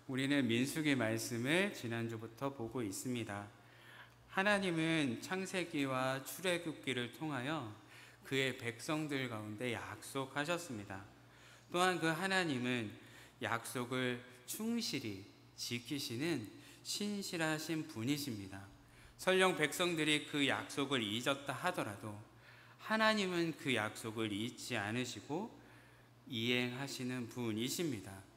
우리는 민수기 말씀을 지난주부터 보고 있습니다. 하나님은 창세기와 출애굽기를 통하여 그의 백성들 가운데 약속하셨습니다. 또한 그 하나님은 약속을 충실히 지키시는 신실하신 분이십니다. 설령 백성들이 그 약속을 잊었다 하더라도 하나님은 그 약속을 잊지 않으시고 이행하시는 분이십니다.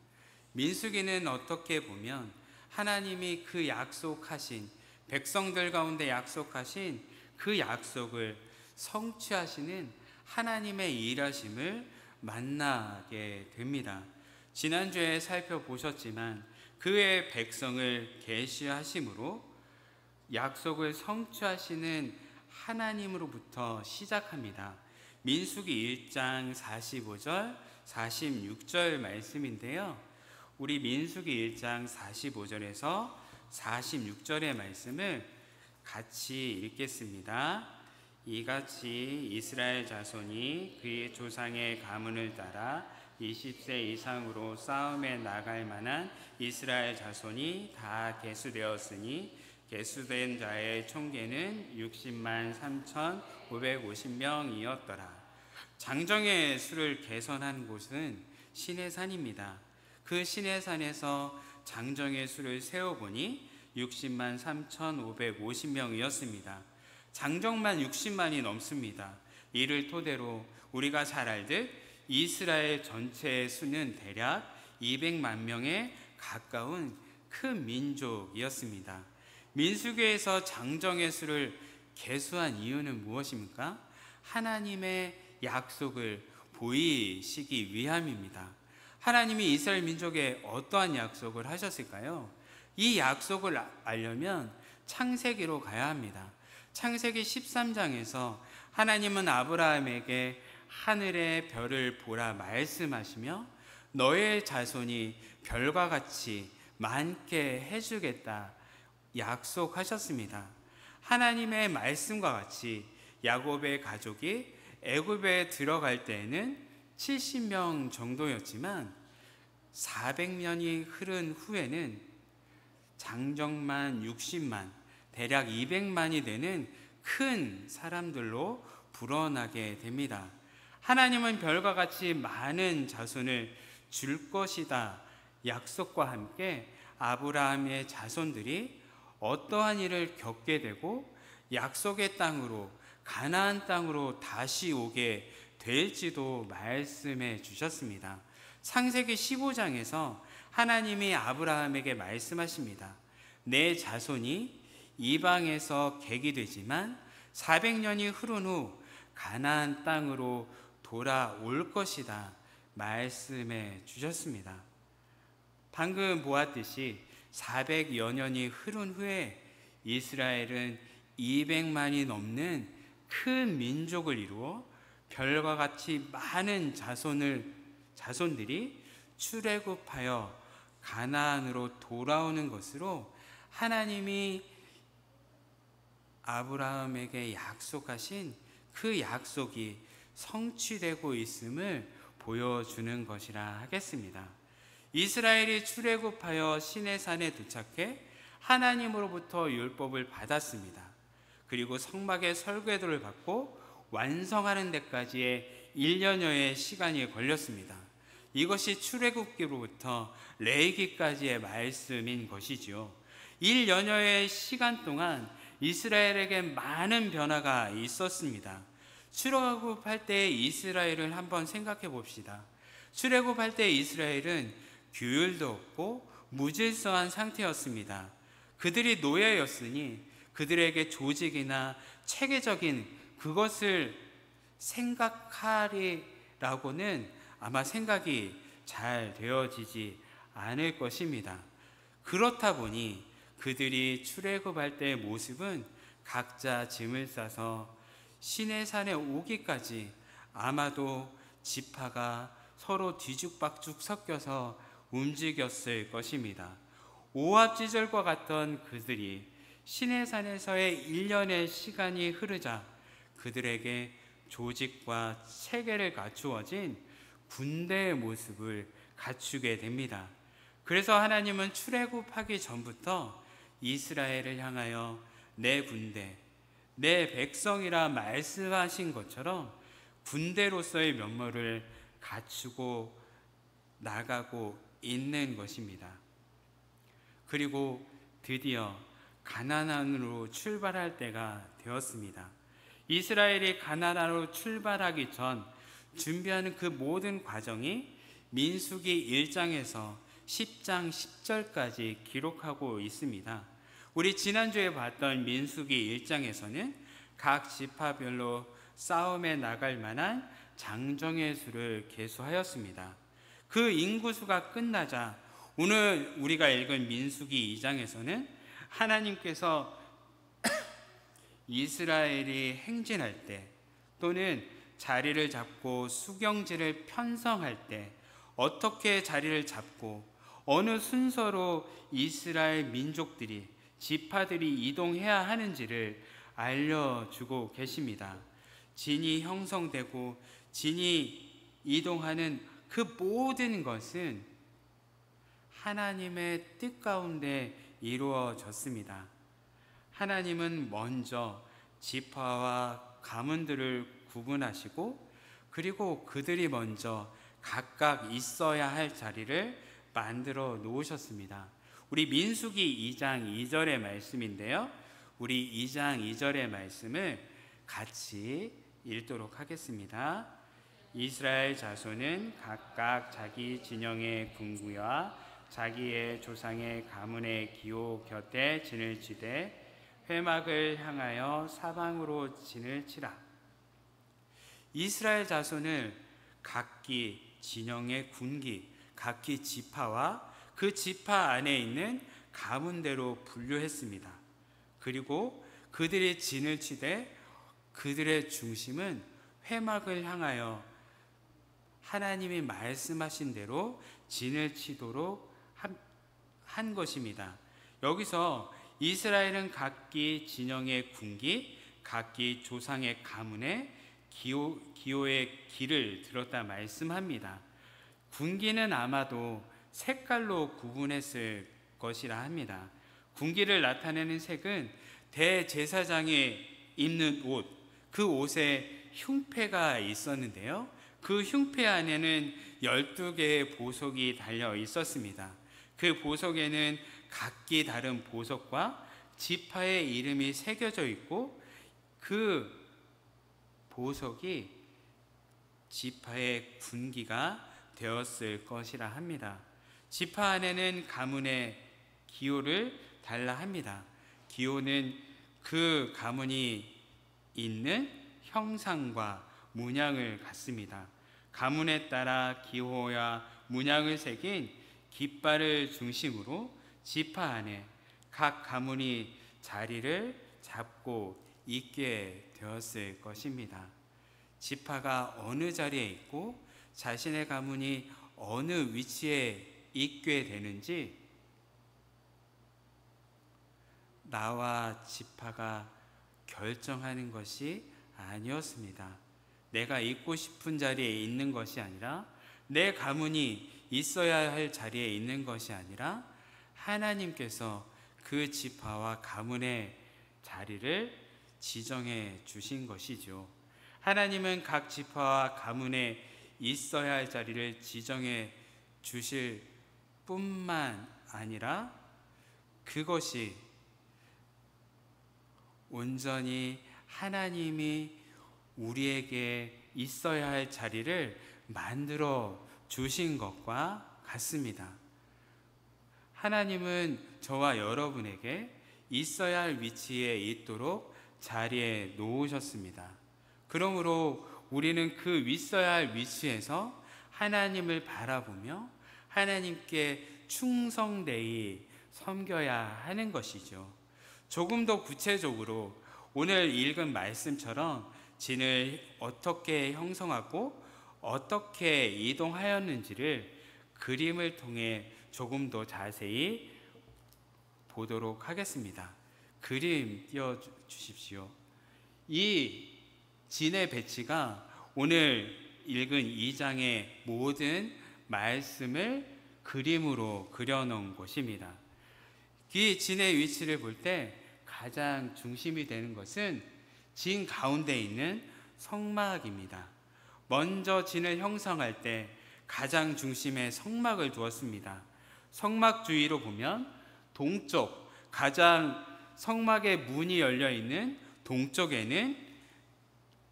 민수기는 어떻게 보면 하나님이 그 약속하신, 백성들 가운데 약속하신 그 약속을 성취하시는 하나님의 일하심을 만나게 됩니다. 지난주에 살펴보셨지만 그의 백성을 계시하심으로 약속을 성취하시는 하나님으로부터 시작합니다. 민수기 1장 45절, 46절 말씀인데요. 우리 민수기 1장 45절에서 46절의 말씀을 같이 읽겠습니다. 이같이 이스라엘 자손이 그의 조상의 가문을 따라 20세 이상으로 싸움에 나갈 만한 이스라엘 자손이 다 계수되었으니 계수된 자의 총계는 60만 3,550명이었더라. 장정의 수를 계산한 곳은 시내산입니다. 그 시내산에서 장정의 수를 세어보니 60만 3,550명이었습니다. 장정만 60만이 넘습니다. 이를 토대로 우리가 잘 알듯 이스라엘 전체의 수는 대략 200만 명에 가까운 큰 민족이었습니다. 민수기에서 장정의 수를 계수한 이유는 무엇입니까? 하나님의 약속을 보이시기 위함입니다. 하나님이 이스라엘 민족에 어떠한 약속을 하셨을까요? 이 약속을 알려면 창세기로 가야 합니다. 창세기 13장에서 하나님은 아브라함에게 하늘의 별을 보라 말씀하시며 너의 자손이 별과 같이 많게 해주겠다 약속하셨습니다. 하나님의 말씀과 같이 야곱의 가족이 애굽에 들어갈 때에는 70명 정도였지만 400년이 흐른 후에는 장정만 60만, 대략 200만이 되는 큰 사람들로 불어나게 됩니다. 하나님은 별과 같이 많은 자손을 줄 것이다 약속과 함께 아브라함의 자손들이 어떠한 일을 겪게 되고 약속의 땅으로, 가나안 땅으로 다시 오게 될지도 말씀해 주셨습니다. 창세기 15장에서 하나님이 아브라함에게 말씀하십니다. 내 자손이 이방에서 객이 되지만 400년이 흐른 후 가나안 땅으로 돌아올 것이다 말씀해 주셨습니다. 방금 보았듯이 400여 년이 흐른 후에 이스라엘은 200만이 넘는 큰 민족을 이루어 별과 같이 많은 자손들이 출애굽하여 가나안으로 돌아오는 것으로 하나님이 아브라함에게 약속하신 그 약속이 성취되고 있음을 보여주는 것이라 하겠습니다. 이스라엘이 출애굽하여 시내산에 도착해 하나님으로부터 율법을 받았습니다. 그리고 성막의 설계도를 받고 완성하는 데까지의 1년여의 시간이 걸렸습니다. 이것이 출애굽기로부터 레위기까지의 말씀인 것이지요. 1년여의 시간 동안 이스라엘에게 많은 변화가 있었습니다. 출애굽할 때의 이스라엘을 한번 생각해 봅시다. 출애굽할 때 이스라엘은 규율도 없고 무질서한 상태였습니다. 그들이 노예였으니 그들에게 조직이나 체계적인 그것을 생각하리라고는 아마 생각이 잘 되어지지 않을 것입니다. 그렇다 보니 그들이 출애굽할 때의 모습은 각자 짐을 싸서 시내산에 오기까지 아마도 지파가 서로 뒤죽박죽 섞여서 움직였을 것입니다. 오합지졸과 같던 그들이 시내산에서의 1년의 시간이 흐르자 그들에게 조직과 체계를 갖추어진 군대의 모습을 갖추게 됩니다. 그래서 하나님은 출애굽하기 전부터 이스라엘을 향하여 내 군대, 내 백성이라 말씀하신 것처럼 군대로서의 면모를 갖추고 나가고 있는 것입니다. 그리고 드디어 가나안으로 출발할 때가 되었습니다. 이스라엘이 가나안으로 출발하기 전 준비하는 그 모든 과정이 민수기 1장에서 10장 10절까지 기록하고 있습니다. 우리 지난주에 봤던 민수기 1장에서는 각 지파별로 싸움에 나갈 만한 장정의 수를 계수하였습니다. 그 인구수가 끝나자 오늘 우리가 읽은 민수기 2장에서는 하나님께서 이스라엘이 행진할 때 또는 자리를 잡고 수경지를 편성할 때 어떻게 자리를 잡고 어느 순서로 이스라엘 민족들이 지파들이 이동해야 하는지를 알려주고 계십니다. 진이 형성되고 진이 이동하는 그 모든 것은 하나님의 뜻 가운데 이루어졌습니다. 하나님은 먼저 지파와 가문들을 구분하시고 그리고 그들이 먼저 각각 있어야 할 자리를 만들어 놓으셨습니다. 우리 민수기 2장 2절의 말씀인데요. 우리 2장 2절의 말씀을 같이 읽도록 하겠습니다. 이스라엘 자손은 각각 자기 진영의 군구와 자기의 조상의 가문의 기호 곁에 진을 치되 회막을 향하여 사방으로 진을 치라. 이스라엘 자손을 각기 진영의 군기, 각기 지파와 그 지파 안에 있는 가문대로 분류했습니다. 그리고 그들이 진을 치되 그들의 중심은 회막을 향하여 하나님이 말씀하신 대로 진을 치도록 한 것입니다. 여기서 이스라엘은 각기 진영의 군기, 각기 조상의 가문에 기호의 길을 들었다 말씀합니다. 군기는 아마도 색깔로 구분했을 것이라 합니다. 군기를 나타내는 색은 대제사장이 입는 옷, 그 옷에 흉패가 있었는데요. 그 흉패 안에는 12개의 보석이 달려 있었습니다. 그 보석에는 각기 다른 보석과 지파의 이름이 새겨져 있고 그 보석이 지파의 군기가 되었을 것이라 합니다. 지파 안에는 가문의 기호를 달라 합니다. 기호는 그 가문이 있는 형상과 문양을 갖습니다. 가문에 따라 기호와 문양을 새긴 깃발을 중심으로 지파 안에 각 가문이 자리를 잡고 있게 되었을 것입니다. 지파가 어느 자리에 있고 자신의 가문이 어느 위치에 있게 되는지 나와 지파가 결정하는 것이 아니었습니다. 내가 있고 싶은 자리에 있는 것이 아니라 내 가문이 있어야 할 자리에 있는 것이 아니라 하나님께서 그 지파와 가문의 자리를 지정해 주신 것이죠. 하나님은 각 지파와 가문에 있어야 할 자리를 지정해 주실 뿐만 아니라 그것이 온전히 하나님이 우리에게 있어야 할 자리를 만들어 주신 것과 같습니다. 하나님은 저와 여러분에게 있어야 할 위치에 있도록 자리에 놓으셨습니다. 그러므로 우리는 그 있어야 할 위치에서 하나님을 바라보며 하나님께 충성되이 섬겨야 하는 것이죠. 조금 더 구체적으로 오늘 읽은 말씀처럼 진을 어떻게 형성하고 어떻게 이동하였는지를 그림을 통해 조금 더 자세히 보도록 하겠습니다. 그림 띄워주십시오. 이 진의 배치가 오늘 읽은 2장의 모든 말씀을 그림으로 그려놓은 곳입니다. 이 진의 위치를 볼 때 가장 중심이 되는 것은 진 가운데 있는 성막입니다. 먼저 진을 형성할 때 가장 중심에 성막을 두었습니다. 성막 주위로 보면 동쪽, 가장 성막의 문이 열려 있는 동쪽에는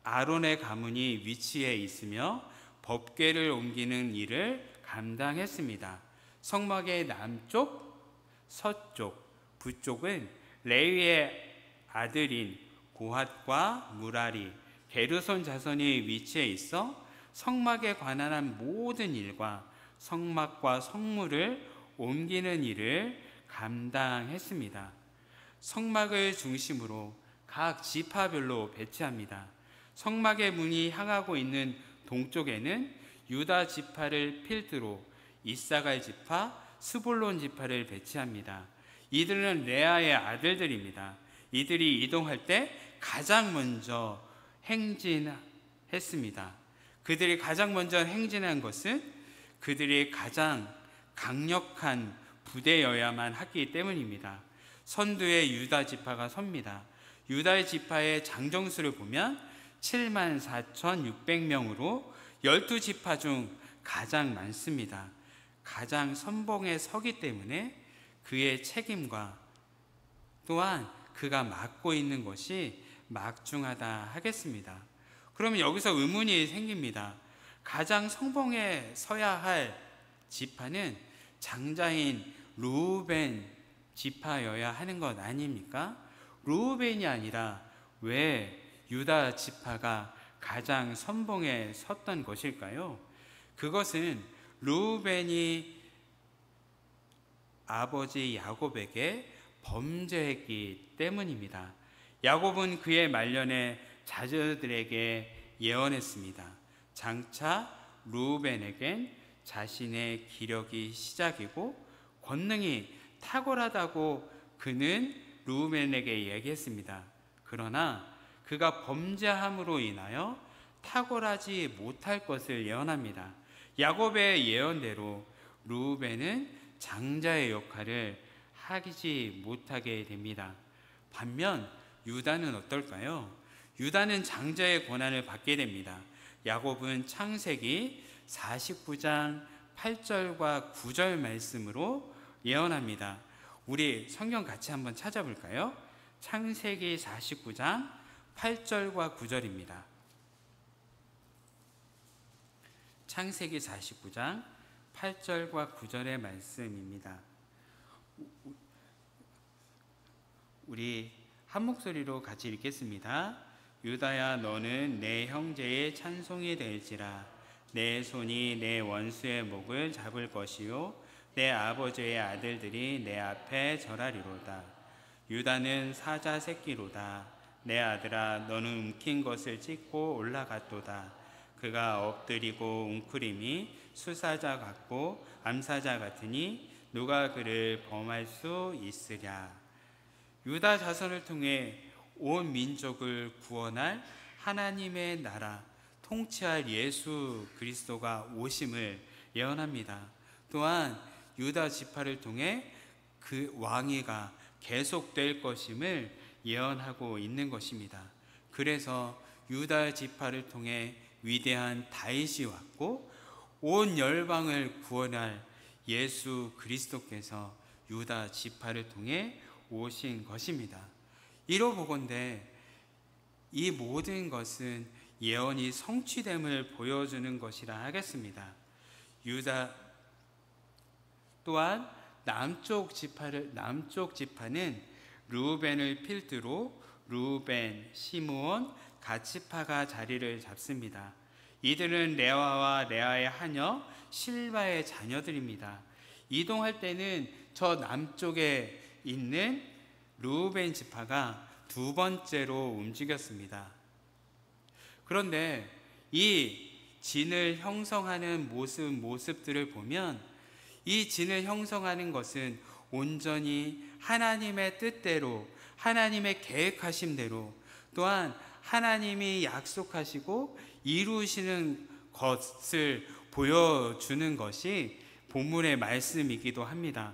아론의 가문이 위치해 있으며 법궤를 옮기는 일을 감당했습니다. 성막의 남쪽, 서쪽, 북쪽은 레위의 아들인 고핫과 무라리, 게르손 자손이 위치해 있어 성막에 관한 한 모든 일과 성막과 성물을 옮기는 일을 감당했습니다. 성막을 중심으로 각 지파별로 배치합니다. 성막의 문이 향하고 있는 동쪽에는 유다 지파를 필두로 이사갈 지파, 스불론 지파를 배치합니다. 이들은 레아의 아들들입니다. 이들이 이동할 때 가장 먼저 행진했습니다. 그들이 가장 먼저 행진한 것은 그들이 가장 강력한 부대여야만 하기 때문입니다. 선두에 유다 지파가 섭니다. 유다 지파의 장정수를 보면 74,600명으로 12지파 중 가장 많습니다. 가장 선봉에 서기 때문에 그의 책임과 또한 그가 맡고 있는 것이 막중하다 하겠습니다. 그러면 여기서 의문이 생깁니다. 가장 선봉에 서야 할 지파는 장자인 르우벤 지파여야 하는 것 아닙니까? 르우벤이 아니라 왜 유다 지파가 가장 선봉에 섰던 것일까요? 그것은 르우벤이 아버지 야곱에게 범죄했기 때문입니다. 야곱은 그의 말년에 자녀들에게 예언했습니다. 장차 르우벤에겐 자신의 기력이 시작이고 권능이 탁월하다고 그는 르우벤에게 얘기했습니다. 그러나 그가 범죄함으로 인하여 탁월하지 못할 것을 예언합니다. 야곱의 예언대로 르우벤은 장자의 역할을 하지 못하게 됩니다. 반면 유다는 어떨까요? 유다는 장자의 권한을 받게 됩니다. 야곱은 창세기 49장 8절과 9절 말씀으로 예언합니다. 우리 성경 같이 한번 찾아볼까요? 창세기 49장 8절과 9절입니다. 창세기 49장 8절과 9절의 말씀입니다. 우리 한 목소리로 같이 읽겠습니다. 유다야, 너는 내 형제의 찬송이 될지라. 내 손이 내 원수의 목을 잡을 것이요 내 아버지의 아들들이 내 앞에 절하리로다. 유다는 사자 새끼로다. 내 아들아, 너는 움킨 것을 찢고 올라갔도다. 그가 엎드리고 웅크림이 수사자 같고 암사자 같으니 누가 그를 범할 수 있으랴. 유다 자손을 통해 온 민족을 구원할 하나님의 나라, 통치할 예수 그리스도가 오심을 예언합니다. 또한 유다 지파를 통해 그 왕위가 계속될 것임을 예언하고 있는 것입니다. 그래서 유다 지파를 통해 위대한 다윗이 왔고 온 열방을 구원할 예수 그리스도께서 유다 지파를 통해 오신 것입니다. 이로 보건대 이 모든 것은 예언이 성취됨을 보여주는 것이라 하겠습니다. 유다 또한 남쪽 지파는 르우벤을 필두로 르우벤, 시므온, 갓지파가 자리를 잡습니다. 이들은 레아와 레아의 하녀 실바의 자녀들입니다. 이동할 때는 저 남쪽에 있는 르우벤 지파가 두 번째로 움직였습니다. 그런데 이 진을 형성하는 모습들을 보면 이 진을 형성하는 것은 온전히 하나님의 뜻대로, 하나님의 계획하심대로, 또한 하나님이 약속하시고 이루시는 것을 보여주는 것이 본문의 말씀이기도 합니다.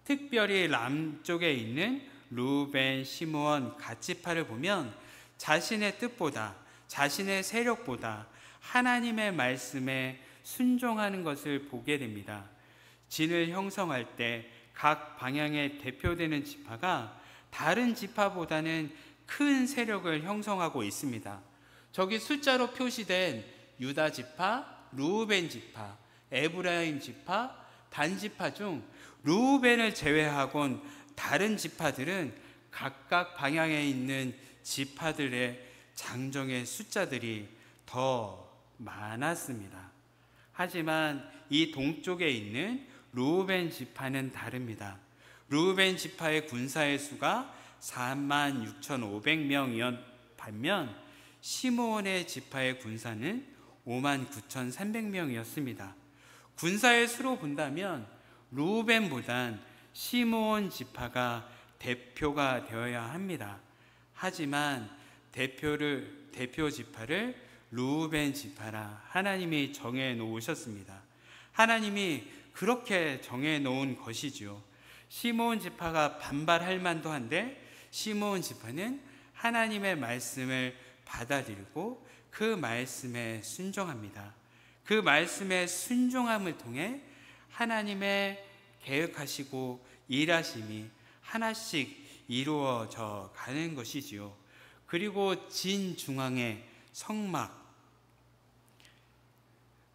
특별히 남쪽에 있는 르우벤, 시므온, 갓지파를 보면 자신의 뜻보다, 자신의 세력보다 하나님의 말씀에 순종하는 것을 보게 됩니다. 진을 형성할 때 각 방향에 대표되는 지파가 다른 지파보다는 큰 세력을 형성하고 있습니다. 저기 숫자로 표시된 유다 지파, 르우벤 지파, 에브라임 지파, 단 지파 중 르우벤을 제외하곤 다른 지파들은 각각 방향에 있는 지파들의 장정의 숫자들이 더 많았습니다. 하지만 이 동쪽에 있는 르우벤 지파는 다릅니다. 르우벤 지파의 군사의 수가 46,500명이었 반면 시므온의 지파의 군사는 59,300명이었습니다. 군사의 수로 본다면 르우벤보단 시므온 지파가 대표가 되어야 합니다. 하지만 대표 지파를 르우벤 지파라 하나님이 정해 놓으셨습니다. 하나님이 그렇게 정해 놓은 것이지요. 시므온 지파가 반발할 만도 한데 시므온 지파는 하나님의 말씀을 받아들이고 그 말씀에 순종합니다. 그 말씀의 순종함을 통해 하나님의 계획하시고 일하심이 하나씩 이루어져 가는 것이지요. 그리고 진중앙에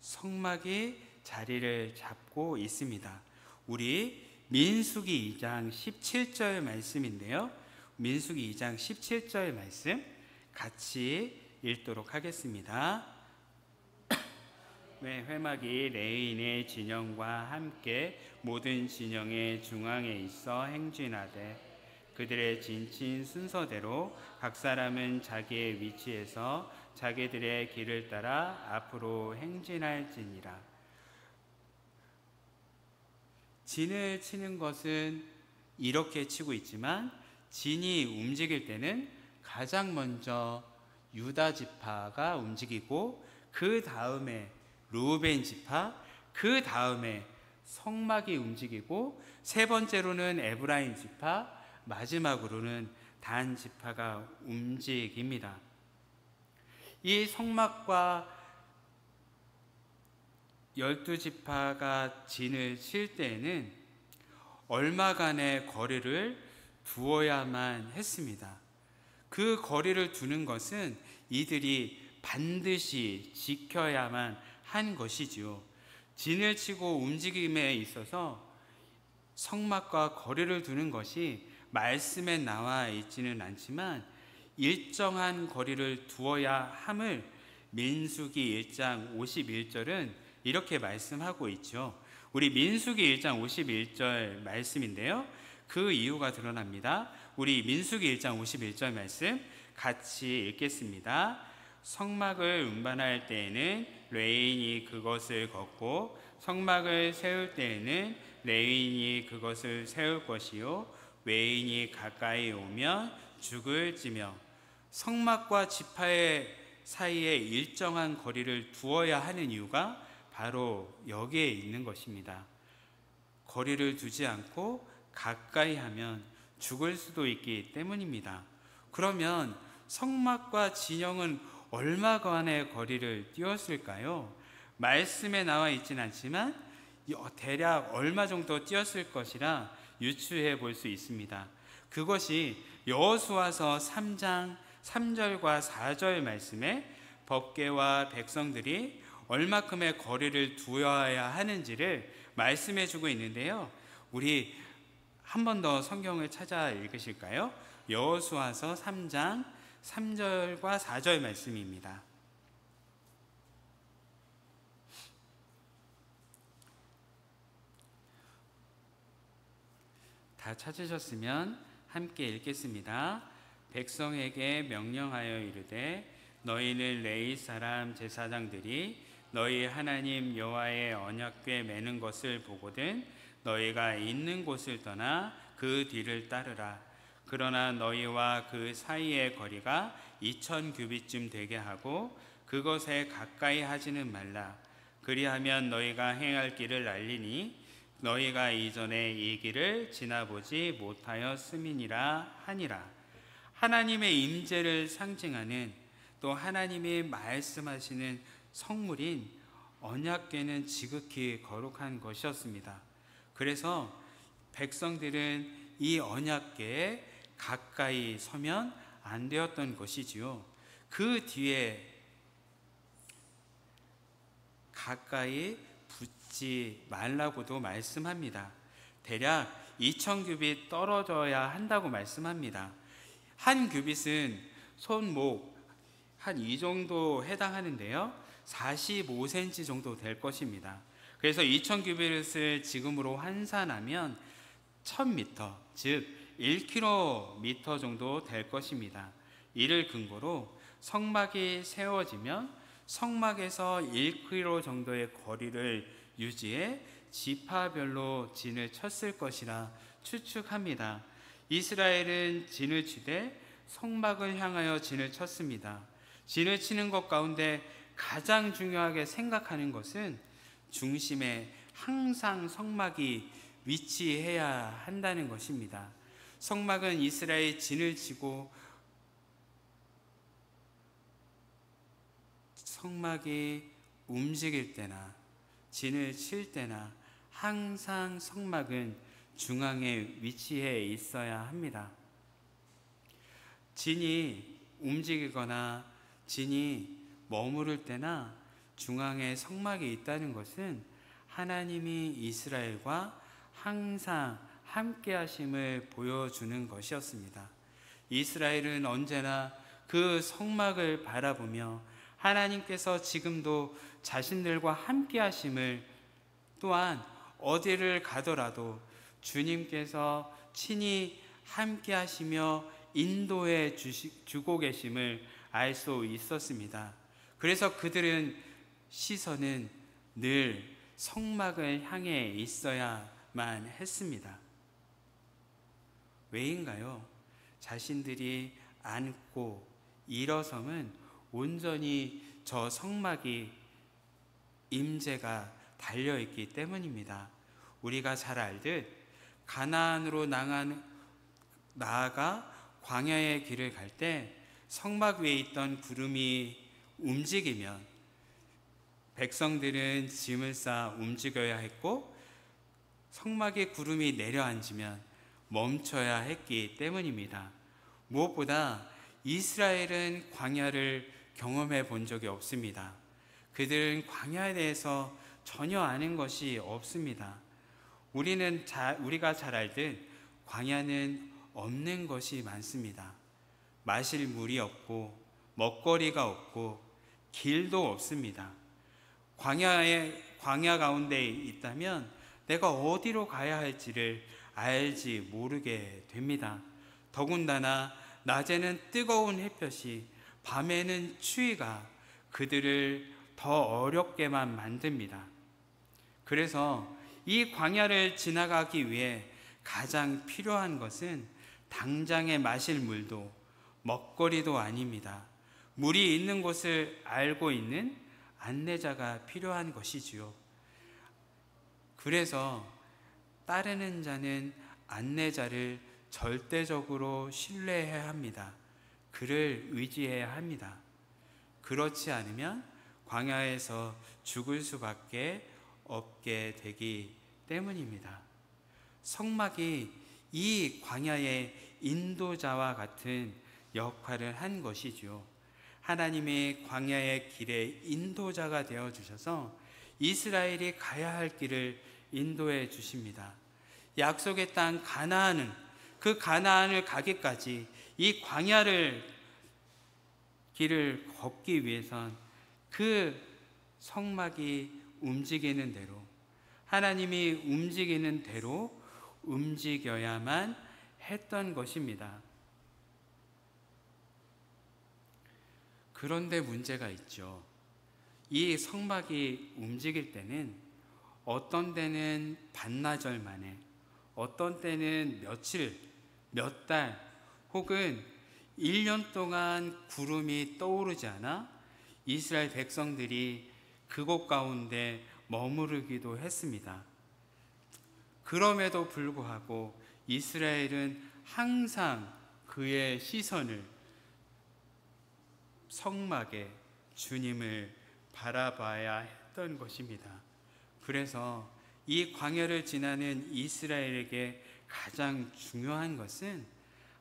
성막이 자리를 잡고 있습니다. 우리 민수기 2장 17절 말씀인데요. 민수기 2장 17절 말씀 같이 읽도록 하겠습니다. 회막이 레인의 진영과 함께 모든 진영의 중앙에 있어 행진하되 그들의 진친 순서대로 각 사람은 자기의 위치에서 자기들의 길을 따라 앞으로 행진할지니라. 진을 치는 것은 이렇게 치고 있지만 진이 움직일 때는 가장 먼저 유다 지파가 움직이고 그 다음에 르우벤 지파, 그 다음에 성막이 움직이고 세 번째로는 에브라임 지파, 마지막으로는 단 지파가 움직입니다. 이 성막과 12지파가 진을 칠 때에는 얼마간의 거리를 두어야만 했습니다. 그 거리를 두는 것은 이들이 반드시 지켜야만 한 것이지요. 진을 치고 움직임에 있어서 성막과 거리를 두는 것이 말씀에 나와 있지는 않지만 일정한 거리를 두어야 함을 민수기 1장 51절은 이렇게 말씀하고 있죠. 우리 민수기 1장 51절 말씀인데요. 그 이유가 드러납니다. 우리 민수기 1장 51절 말씀 같이 읽겠습니다. 성막을 운반할 때에는 레인이 그것을 걷고 성막을 세울 때에는 레인이 그것을 세울 것이요 외인이 가까이 오면 죽을지며. 성막과 지파의 사이에 일정한 거리를 두어야 하는 이유가 바로 여기에 있는 것입니다. 거리를 두지 않고 가까이 하면 죽을 수도 있기 때문입니다. 그러면 성막과 진영은 얼마간의 거리를 뛰었을까요? 말씀에 나와 있진 않지만 대략 얼마 정도 뛰었을 것이라 유추해 볼 수 있습니다. 그것이 여호수아서 3장 3절과 4절 말씀에 법궤와 백성들이 얼마큼의 거리를 두어야 하는지를 말씀해 주고 있는데요. 우리 한 번 더 성경을 찾아 읽으실까요? 여호수아서 3장 3절과 4절 말씀입니다. 다 찾으셨으면 함께 읽겠습니다. 백성에게 명령하여 이르되 너희는 레위 사람 제사장들이 너희 하나님 여호와의 언약궤 매는 것을 보거든 너희가 있는 곳을 떠나 그 뒤를 따르라. 그러나 너희와 그 사이의 거리가 2000규빗쯤 되게 하고 그것에 가까이 하지는 말라. 그리하면 너희가 행할 길을 알리니 너희가 이전에 이 길을 지나보지 못하였음이니라 하니라. 하나님의 임재를 상징하는, 또 하나님이 말씀하시는 성물인 언약궤는 지극히 거룩한 것이었습니다. 그래서 백성들은 이 언약궤에 가까이 서면 안 되었던 것이지요. 그 뒤에 가까이 붙지 말라고도 말씀합니다. 대략 2000규빗 떨어져야 한다고 말씀합니다. 한 규빗은 손목 한 이 정도 해당하는데요, 45cm 정도 될 것입니다. 그래서 2000규빗을 지금으로 환산하면 1000m, 즉 1km 정도 될 것입니다. 이를 근거로 성막이 세워지면 성막에서 1km 정도의 거리를 유지해 지파별로 진을 쳤을 것이라 추측합니다. 이스라엘은 진을 치되 성막을 향하여 진을 쳤습니다. 진을 치는 것 가운데 가장 중요하게 생각하는 것은 중심에 항상 성막이 위치해야 한다는 것입니다. 성막은 이스라엘 진을 치고 성막이 움직일 때나 진을 칠 때나 항상 성막은 중앙에 위치해 있어야 합니다. 진이 움직이거나 진이 머무를 때나 중앙에 성막이 있다는 것은 하나님이 이스라엘과 항상 함께 하심을 보여주는 것이었습니다. 이스라엘은 언제나 그 성막을 바라보며 하나님께서 지금도 자신들과 함께 하심을, 또한 어디를 가더라도 주님께서 친히 함께 하시며 인도해 주고 계심을 알 수 있었습니다. 그래서 그들은 시선은 늘 성막을 향해 있어야만 했습니다. 왜인가요? 자신들이 앉고 일어섬은 온전히 저 성막이 임재가 달려있기 때문입니다. 우리가 잘 알듯 가나안으로 나아가 광야의 길을 갈 때 성막 위에 있던 구름이 움직이면 백성들은 짐을 싸 움직여야 했고, 성막에 구름이 내려앉으면 멈춰야 했기 때문입니다. 무엇보다 이스라엘은 광야를 경험해 본 적이 없습니다. 그들은 광야에 대해서 전혀 아는 것이 없습니다. 우리가 잘 알듯 광야는 없는 것이 많습니다. 마실 물이 없고 먹거리가 없고 길도 없습니다. 광야 가운데 있다면 내가 어디로 가야 할지를 알지 모르게 됩니다. 더군다나 낮에는 뜨거운 햇볕이, 밤에는 추위가 그들을 더 어렵게만 만듭니다. 그래서 이 광야를 지나가기 위해 가장 필요한 것은 당장에 마실 물도 먹거리도 아닙니다. 물이 있는 곳을 알고 있는 안내자가 필요한 것이지요. 그래서 따르는 자는 안내자를 절대적으로 신뢰해야 합니다. 그를 의지해야 합니다. 그렇지 않으면 광야에서 죽을 수밖에 없게 되기 때문입니다. 성막이 이 광야의 인도자와 같은 역할을 한 것이죠. 하나님의 광야의 길의 인도자가 되어 주셔서 이스라엘이 가야 할 길을 인도해 주십니다. 약속의 땅 가나안은, 그 가나안을 가기까지 이 광야를 길을 걷기 위해선 그 성막이 움직이는 대로, 하나님이 움직이는 대로 움직여야만 했던 것입니다. 그런데 문제가 있죠. 이 성막이 움직일 때는 어떤 때는 반나절 만에, 어떤 때는 며칠, 몇 달, 혹은 1년 동안 구름이 떠오르지 않아 이스라엘 백성들이 그곳 가운데 머무르기도 했습니다. 그럼에도 불구하고 이스라엘은 항상 그의 시선을 성막에 주님을 바라봐야 했던 것입니다. 그래서 이 광야를 지나는 이스라엘에게 가장 중요한 것은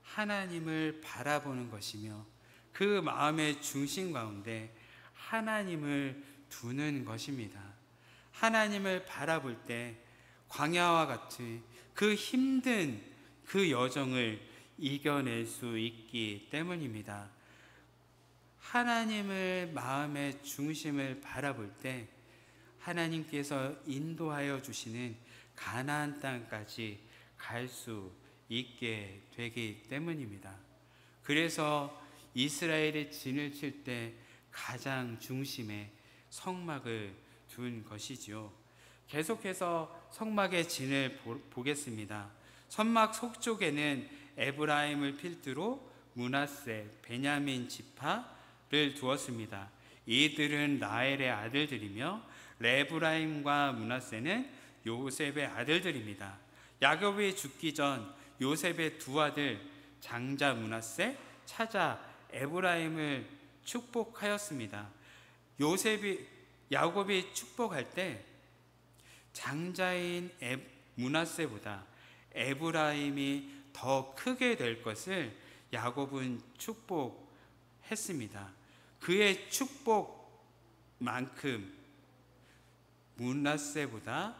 하나님을 바라보는 것이며 그 마음의 중심 가운데 하나님을 두는 것입니다. 하나님을 바라볼 때 광야와 같이 그 힘든 그 여정을 이겨낼 수 있기 때문입니다. 하나님을 마음의 중심을 바라볼 때 하나님께서 인도하여 주시는 가나안 땅까지 갈 수 있게 되기 때문입니다. 그래서 이스라엘의 진을 칠 때 가장 중심에 성막을 둔 것이지요. 계속해서 성막의 진을 보겠습니다. 성막 속쪽에는 에브라임을 필두로 므낫세, 베냐민 지파를 두었습니다. 이들은 라헬의 아들들이며 레브라임과 므낫세는 요셉의 아들들입니다. 야곱이 죽기 전 요셉의 두 아들 장자 므낫세, 차자 에브라임을 축복하였습니다. 야곱이 축복할 때 장자인 므낫세보다 에브라임이 더 크게 될 것을 야곱은 축복했습니다. 그의 축복만큼 므낫세보다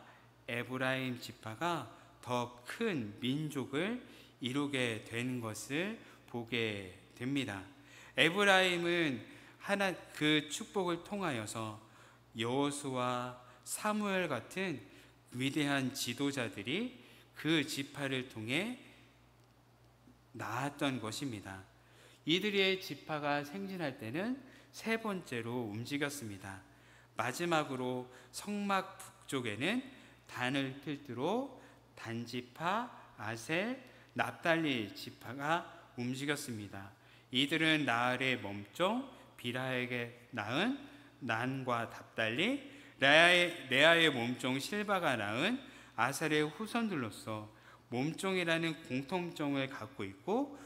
에브라임 지파가 더 큰 민족을 이루게 된 것을 보게 됩니다. 에브라임은 그 축복을 통하여서 여호수아, 사무엘 같은 위대한 지도자들이 그 지파를 통해 나았던 것입니다. 이들의 지파가 생진할 때는 세 번째로 움직였습니다. 마지막으로 성막 북쪽에는 단을 필두로 단지파, 아셀, 납달리 지파가 움직였습니다. 이들은 나알의 몸종 비라에게 낳은 난과 답달리, 레아의 몸종 실바가 낳은 아셀의 후손들로서 몸종이라는 공통점을 갖고 있고,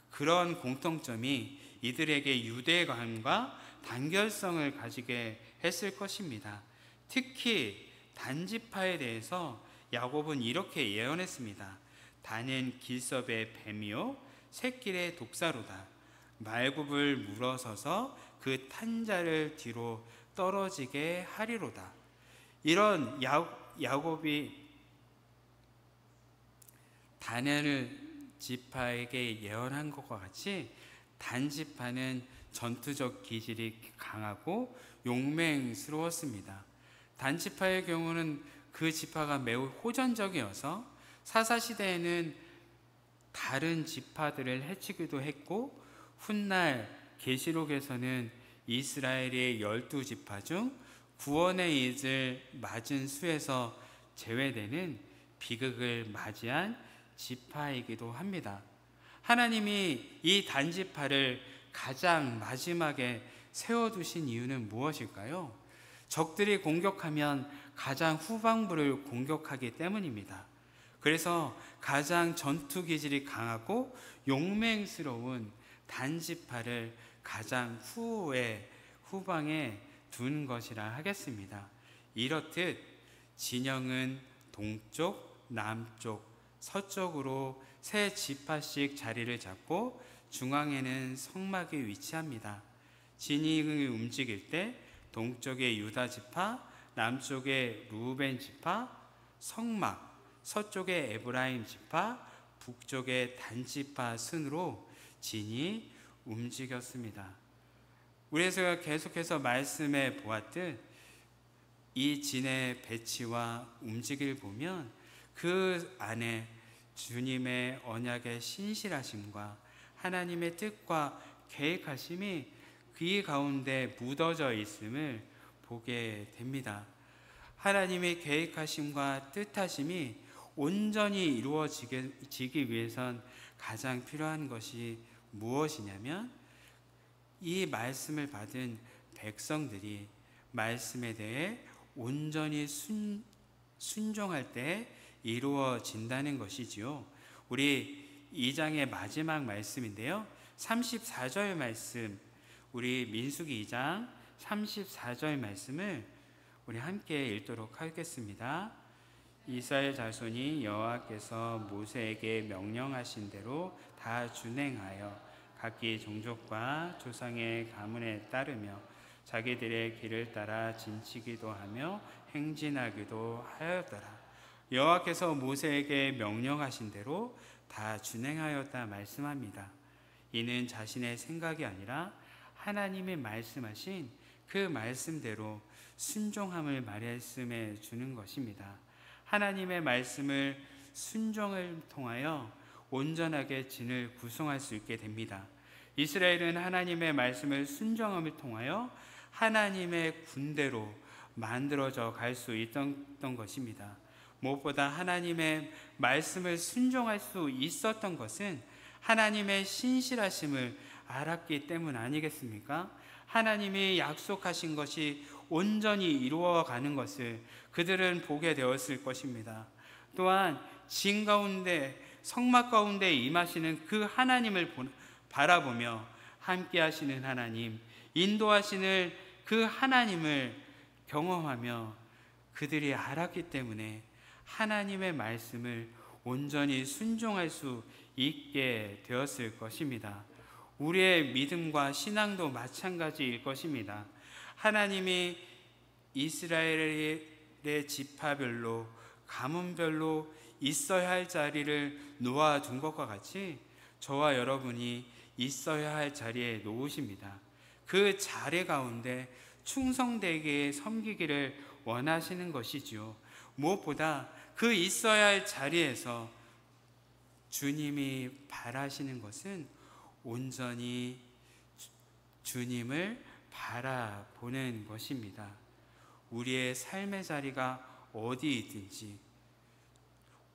그런 공통점이 이들에게 유대감과 단결성을 가지게 했을 것입니다. 특히 단지파에 대해서 야곱은 이렇게 예언했습니다. 단은 길섭의 뱀이요 새길의 독사로다. 말굽을 물어서서 그 탄자를 뒤로 떨어지게 하리로다. 이런 야곱이 단을 지파에게 예언한 것과 같이 단지파는 전투적 기질이 강하고 용맹스러웠습니다. 단지파의 경우는 그 지파가 매우 호전적이어서 사사시대에는 다른 지파들을 해치기도 했고, 훗날 계시록에서는 이스라엘의 12지파 중 구원의 이를 맞은 수에서 제외되는 비극을 맞이한 지파이기도 합니다. 하나님이 이 단지파를 가장 마지막에 세워두신 이유는 무엇일까요? 적들이 공격하면 가장 후방부를 공격하기 때문입니다. 그래서 가장 전투 기질이 강하고 용맹스러운 단지파를 가장 후방에 둔 것이라 하겠습니다. 이렇듯 진영은 동쪽, 남쪽, 서쪽으로 세 지파씩 자리를 잡고 중앙에는 성막이 위치합니다. 진영이 움직일 때 동쪽의 유다 지파, 남쪽의 루벤 지파, 성막, 서쪽의 에브라임 지파, 북쪽의 단지파 순으로 진이 움직였습니다. 우리가 계속해서 말씀해 보았듯 이 진의 배치와 움직임을 보면 그 안에 주님의 언약의 신실하심과 하나님의 뜻과 계획하심이 그 가운데 묻어져 있음을 보게 됩니다. 하나님의 계획하심과 뜻하심이 온전히 이루어지기 위해선 가장 필요한 것이 무엇이냐면 이 말씀을 받은 백성들이 말씀에 대해 온전히 순종할 때 이루어진다는 것이지요. 우리 2장의 마지막 말씀인데요. 34절 말씀, 우리 민수기 2장 34절 말씀을 우리 함께 읽도록 하겠습니다. 이스라엘 자손이 여호와께서 모세에게 명령하신 대로 다 준행하여 각기 종족과 조상의 가문에 따르며 자기들의 길을 따라 진치기도 하며 행진하기도 하였더라. 여호와께서 모세에게 명령하신 대로 다 준행하였다 말씀합니다. 이는 자신의 생각이 아니라 하나님이 말씀하신 그 말씀대로 순종함을 말씀해 주는 것입니다. 하나님의 말씀을 순종을 통하여 온전하게 진을 구성할 수 있게 됩니다. 이스라엘은 하나님의 말씀을 순종함을 통하여 하나님의 군대로 만들어져 갈 수 있었던 것입니다. 무엇보다 하나님의 말씀을 순종할 수 있었던 것은 하나님의 신실하심을 알았기 때문 아니겠습니까? 하나님이 약속하신 것이 온전히 이루어가는 것을 그들은 보게 되었을 것입니다. 또한 진 가운데 성막 가운데 임하시는 그 하나님을 바라보며 함께 하시는 하나님, 인도하시는 그 하나님을 경험하며 그들이 알았기 때문에 하나님의 말씀을 온전히 순종할 수 있게 되었을 것입니다. 우리의 믿음과 신앙도 마찬가지일 것입니다. 하나님이 이스라엘의 지파별로 가문별로 있어야 할 자리를 놓아둔 것과 같이 저와 여러분이 있어야 할 자리에 놓으십니다. 그 자리 가운데 충성되게 섬기기를 원하시는 것이지요. 무엇보다 그 있어야 할 자리에서 주님이 바라시는 것은 온전히 주님을 바라보는 것입니다. 우리의 삶의 자리가 어디 있든지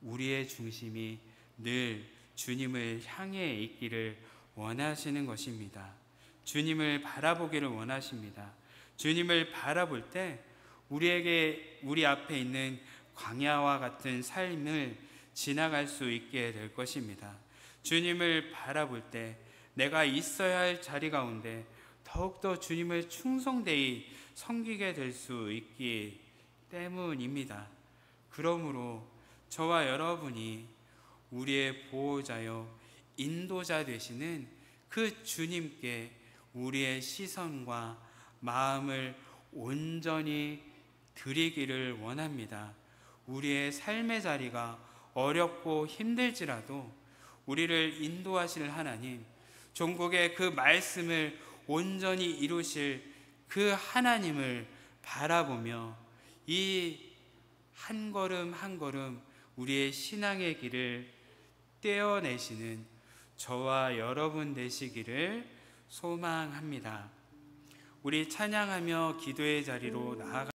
우리의 중심이 늘 주님을 향해 있기를 원하시는 것입니다. 주님을 바라보기를 원하십니다. 주님을 바라볼 때 우리 앞에 있는 광야와 같은 삶을 지나갈 수 있게 될 것입니다. 주님을 바라볼 때 내가 있어야 할 자리 가운데 더욱더 주님을 충성되이 섬기게 될 수 있기 때문입니다. 그러므로 저와 여러분이 우리의 보호자요 인도자 되시는 그 주님께 우리의 시선과 마음을 온전히 드리기를 원합니다. 우리의 삶의 자리가 어렵고 힘들지라도 우리를 인도하실 하나님, 종국의 그 말씀을 온전히 이루실 그 하나님을 바라보며 이 한 걸음 한 걸음 우리의 신앙의 길을 떼어내시는 저와 여러분 되시기를 소망합니다. 우리 찬양하며 기도의 자리로 나아가